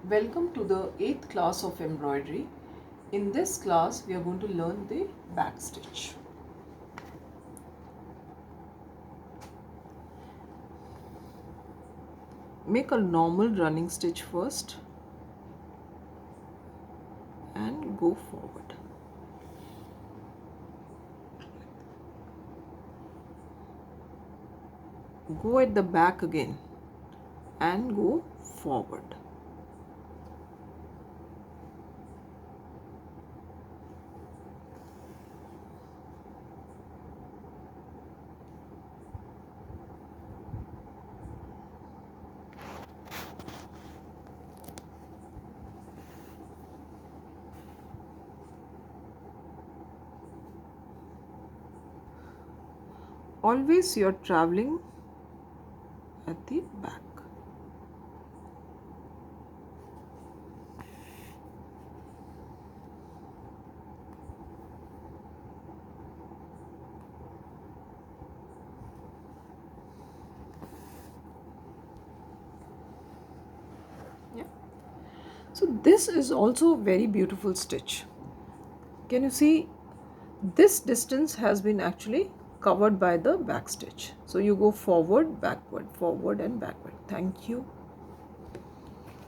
Welcome to the 8th class of embroidery. In this class we are going to learn the back stitch. Make a normal running stitch first and go forward. Go at the back again and go forward. Always you are traveling at the back. Yeah. So this is also a very beautiful stitch. Can you see this distance has been actually covered by the back stitch. So you go forward, backward, forward and backward. Thank you.